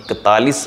41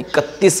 31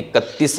31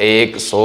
100